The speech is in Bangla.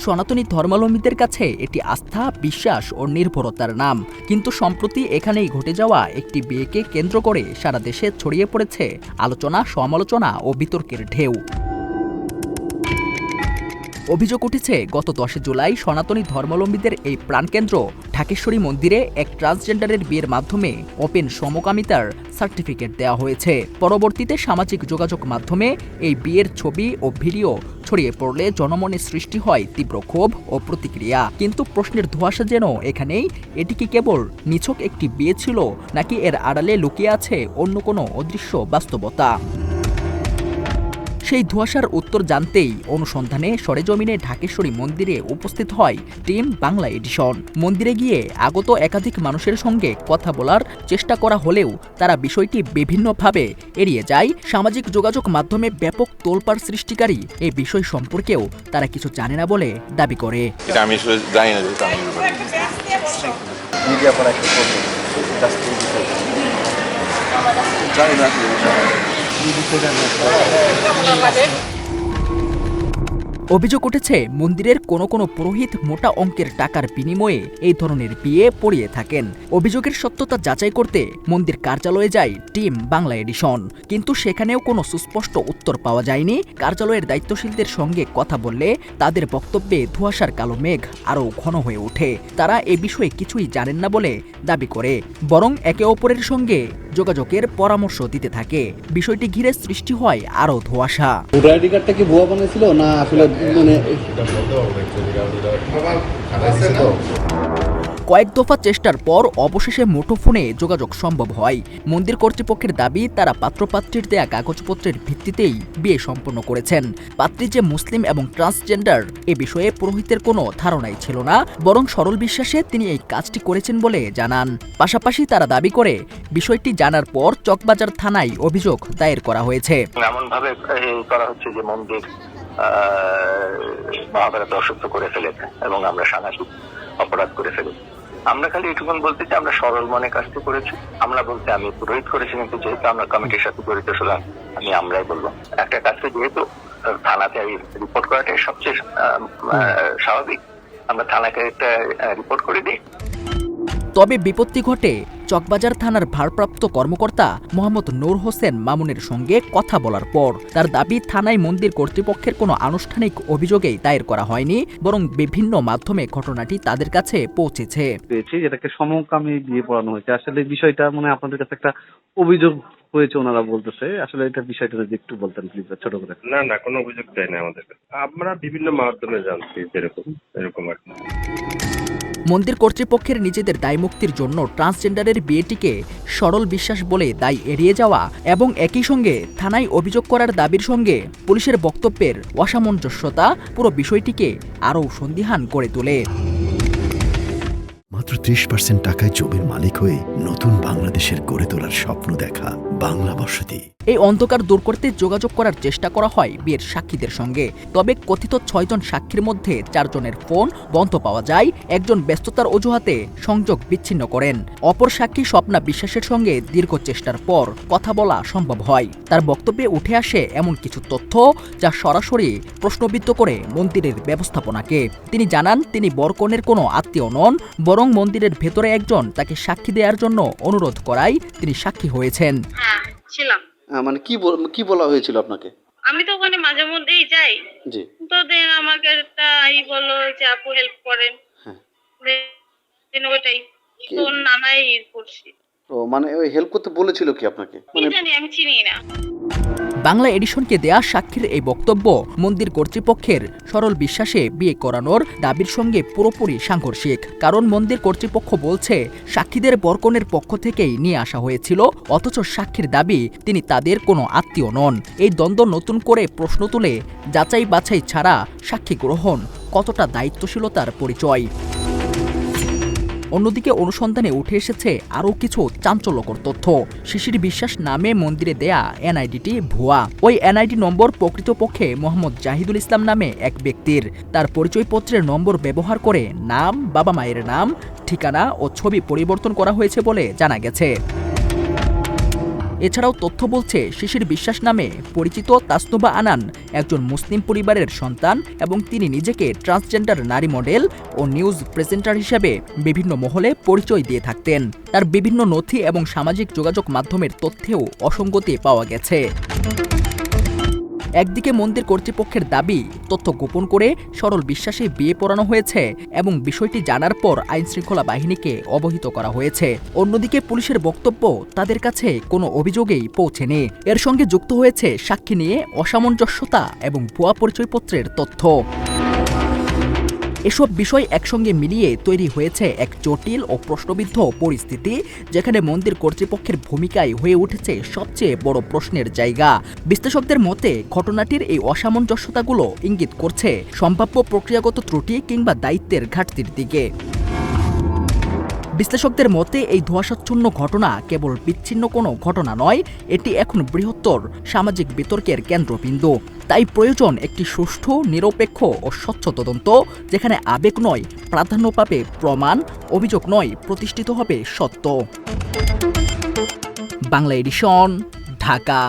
সনাতনী ধর্মাবলম্বীদের কাছে এটি আস্থা, বিশ্বাস ও নির্ভরতার নাম। কিন্তু সম্প্রতি এখানেই ঘটে যাওয়া একটি বিয়েকে কেন্দ্র করে সারা দেশে ছড়িয়ে পড়েছে আলোচনা, সমালোচনা ও বিতর্কের ঢেউ। অভিযোগ উঠেছে গত 10 জুলাই সনাতনী ধর্মাবলম্বীদের এই প্রাণকেন্দ্র ঢাকেশ্বরী মন্দিরে এক ট্রান্সজেন্ডারের বিয়ের মাধ্যমে ওপেন সমকামিতার সার্টিফিকেট দেওয়া হয়েছে। পরবর্তীতে সামাজিক যোগাযোগ মাধ্যমে এই বিয়ের ছবি ও ভিডিও ছড়িয়ে পড়লে জনমনে সৃষ্টি হয় তীব্র ক্ষোভ ও প্রতিক্রিয়া। কিন্তু প্রশ্নের ধোঁয়াশা যেন এখানেই, এটি কি কেবল নিছক একটি বিয়ে ছিল, নাকি এর আড়ালে লুকিয়ে আছে অন্য কোনো অদৃশ্য বাস্তবতা? সেই ধোঁয়াশার উত্তর জানতেই অনুসন্ধানে সরেজমিনে ঢাকেশ্বরী মন্দিরে উপস্থিত হয় টিম বাংলা এডিশন। মন্দিরে গিয়ে আগত একাধিক মানুষের সঙ্গে কথা বলার চেষ্টা করা হলেও তারা বিষয়টি বিভিন্নভাবে এড়িয়ে যায়। সামাজিক যোগাযোগ মাধ্যমে ব্যাপক তোলপাড় সৃষ্টিকারী এই বিষয় সম্পর্কেও তারা কিছু জানে না বলে দাবি করে। অভিযোগ উঠেছে মন্দিরের কোনো পুরোহিত মোটা অঙ্কের টাকার বিনিময়ে এই ধরনের বিয়ে পড়িয়ে থাকেন। অভিযোগের সত্যতা যাচাই করতে মন্দির কার্যালয়ে যায় টিম বাংলা এডিশন, কিন্তু সেখানেও কোনো সুস্পষ্ট উত্তর পাওয়া যায়নি। কার্যালয়ের দায়িত্বশীলদের সঙ্গে কথা বললে তাদের বক্তব্যে ধোঁয়াশার কালো মেঘ আরও ঘন হয়ে ওঠে। তারা এ বিষয়ে কিছুই জানেন না বলে দাবি করে, বরং একে অপরের সঙ্গে যোগাযোগের পরামর্শ দিতে থাকে। বিষয়টি ঘিরে সৃষ্টি হয় আরও ধোঁয়াশা। ভোটার আইডি কার্ডটা কি ভুয়া বানিয়েছিল না আসলে কয়েক দফা চেষ্টার পর অবশেষে মুঠোফোনে যোগাযোগ সম্ভব হয়। মন্দির কর্তৃপক্ষের দাবি তারা পাত্রপাত্রীর দেয়া কাগজপত্রের ভিত্তিতেই বিয়ে সম্পন্ন করেছেন। পাত্রী যে মুসলিম এবং ট্রান্সজেন্ডার এ বিষয়ে পুরোহিতের কোনো ধারণাই ছিল না, বরং সরল বিশ্বাসে তিনি এই কাজটি করেছেন বলে জানান। পাশাপাশি তারা দাবি করে বিষয়টি জানার পর চকবাজার থানায় অভিযোগ দায়ের করা হয়েছে। এমনভাবে করা হচ্ছে যে মন্দির মহাভারত অশুদ্ধ করে ফেলেছে এবং আমরা সামাজিক অপরাধ করে ফেলেছি। আমরা খালি এটুকুন বলতে চাই আমরা সরল মনে কাজটি করেছি। আমরা বলতে আমি পুরোহিত করেছি, কিন্তু যেহেতু আমরা কমিটির সাথে জড়িত ছিলাম আমরাই বলবো। একটা কাজকে যেহেতু থানাতে রিপোর্ট করাটাই সবচেয়ে স্বাভাবিক, আমরা থানাকে একটা রিপোর্ট করে দিই। তবে বিপত্তি ঘটে চকবাজার থানার ভারপ্রাপ্ত কর্মকর্তা মোহাম্মদ নূর হোসেন মামুনের সঙ্গে কথা বলার পর। তার দাবি থানায় মন্দির কর্তৃপক্ষের কোনো আনুষ্ঠানিক অভিযোগেই দায়ের করা হয়নি, বরং বিভিন্ন মাধ্যমে ঘটনাটি তাদের কাছে পৌঁছেছে। যেটাকে সমকামী বিয়ে পড়ানো হয়েছে, আসলে বিষয়টা মানে আপনাদের কাছে একটা অভিযোগ হয়েছে ওনারা বলতেছে, আসলে এটা বিষয়টা যদি একটু বলতেন প্লিজ ছোট করে। না কোনো অভিযোগ দেয় না আমাদের কাছে, আমরা বিভিন্ন মাধ্যমে জানছি এরকম আর কি। মন্দির কর্তৃপক্ষের নিজেদের দায়মুক্তির জন্য ট্রান্সজেন্ডারের বিয়েটিকে সরল বিশ্বাস বলে দায় এড়িয়ে যাওয়া এবং একই সঙ্গে থানায় অভিযোগ করার দাবির সঙ্গে পুলিশের বক্তব্যের অসামঞ্জস্যতা পুরো বিষয়টিকে আরও সন্দিহান করে তোলে। মাত্র 30% টাকায় জমির মালিক হয়ে নতুন বাংলাদেশের গড়ে তোলার স্বপ্ন দেখা বাংলা বসতি। এই অন্ধকার দূর করতে যোগাযোগ করার চেষ্টা করা হয় বিয়ের সাক্ষীদের সঙ্গে। তবে কথিত 6 জন সাক্ষীর মধ্যে 4 জনের ফোন বন্ধ পাওয়া যায়। একজন ব্যস্ততার অজুহাতে সংযোগ বিচ্ছিন্ন করেন। অপর সাক্ষী স্বপ্না বিশ্বাসের সঙ্গে দীর্ঘ চেষ্টার পর কথা বলা সম্ভব হয়। তার বক্তব্যে উঠে আসে এমন কিছু তথ্য যা সরাসরি প্রশ্নবিদ্ধ করে মন্দিরের ব্যবস্থাপনাকে। তিনি জানান তিনি বরকনের কোনো আত্মীয় নন, বরং মন্দিরের ভেতরে একজন তাকে সাক্ষী দেওয়ার জন্য অনুরোধ করায় তিনি সাক্ষী হয়েছেন। ছিলাম মানে কি বলা হয়েছিল আপনাকে? আমি তো ওখানে মাঝে মধ্যেই যাই, জি। তো দেন আমাকে বললো যে আপু হেল্প করেন, দেন ওইটাই তো নানাই করছি। ও মানে ওই হেল্প করতে বলেছিল কি আপনাকে? মানে জানি আমি চিনি না। বাংলা এডিশনকে দেয়া সাক্ষীর এই বক্তব্য মন্দির কর্তৃপক্ষের সরল বিশ্বাসে বিয়ে করানোর দাবির সঙ্গে পুরোপুরি সাংঘর্ষিক। কারণ মন্দির কর্তৃপক্ষ বলছে সাক্ষীদের বরকনের পক্ষ থেকেই নিয়ে আসা হয়েছিল, অথচ সাক্ষীর দাবি তিনি তাদের কোনো আত্মীয় নন। এই দ্বন্দ্ব নতুন করে প্রশ্ন তুলে যাচাই বাছাই ছাড়া সাক্ষী গ্রহণ কতটা দায়িত্বশীলতার পরিচয়। অন্যদিকে অনুসন্ধানে উঠে এসেছে আরও কিছু চাঞ্চল্যকর তথ্য। শিশির বিশ্বাস নামে মন্দিরে দেয়া এনআইডিটি ভুয়া। ওই এনআইডি নম্বর প্রকৃতপক্ষে মোহাম্মদ জাহিদুল ইসলাম নামে এক ব্যক্তির। তার পরিচয়পত্রের নম্বর ব্যবহার করে নাম, বাবা মায়ের নাম, ঠিকানা ও ছবি পরিবর্তন করা হয়েছে বলে জানা গেছে। এছাড়াও তথ্য বলছে শিশির বিশ্বাস নামে পরিচিত তাসনুবা আনান একজন মুসলিম পরিবারের সন্তান এবং তিনি নিজেকে ট্রান্সজেন্ডার নারী মডেল ও নিউজ প্রেজেন্টার হিসেবে বিভিন্ন মহলে পরিচয় দিয়ে থাকতেন। তার বিভিন্ন নথি এবং সামাজিক যোগাযোগ মাধ্যমের তথ্যেও অসঙ্গতি পাওয়া গেছে। একদিকে মন্দির কর্তৃপক্ষের দাবি তথ্য গোপন করে সরল বিশ্বাসে বিয়ে পড়ানো হয়েছে এবং বিষয়টি জানার পর আইনশৃঙ্খলা বাহিনীকে অবহিত করা হয়েছে। অন্যদিকে পুলিশের বক্তব্য তাদের কাছে কোনো অভিযোগেই পৌঁছেনি। এর সঙ্গে যুক্ত হয়েছে সাক্ষী নিয়ে অসামঞ্জস্যতা এবং ভুয়া পরিচয়পত্রের তথ্য। এসব বিষয় একসঙ্গে মিলিয়ে তৈরি হয়েছে এক জটিল ও প্রশ্নবিদ্ধ পরিস্থিতি, যেখানে মন্দির কর্তৃপক্ষের ভূমিকায় হয়ে উঠেছে সবচেয়ে বড় প্রশ্নের জায়গা। বিশ্লেষকদের মতে ঘটনাটির এই অসামঞ্জস্যতাগুলো ইঙ্গিত করছে সম্ভাব্য প্রক্রিয়াগত ত্রুটি কিংবা দায়িত্বের ঘাটতির দিকে। বিশ্লেষকদের মতে এই ধোঁয়াশাচ্ছন্ন ঘটনা কেবল বিচ্ছিন্ন কোনো ঘটনা নয়, এটি এখন বৃহত্তর সামাজিক বিতর্কের কেন্দ্রবিন্দু। তাই প্রয়োজন একটি সুষ্ঠু, নিরপেক্ষ ও স্বচ্ছ তদন্ত, যেখানে আবেগ নয় প্রাধান্য পাবে প্রমাণ, অভিযোগ নয় প্রতিষ্ঠিত হবে সত্য। বাংলা এডিশন, ঢাকা।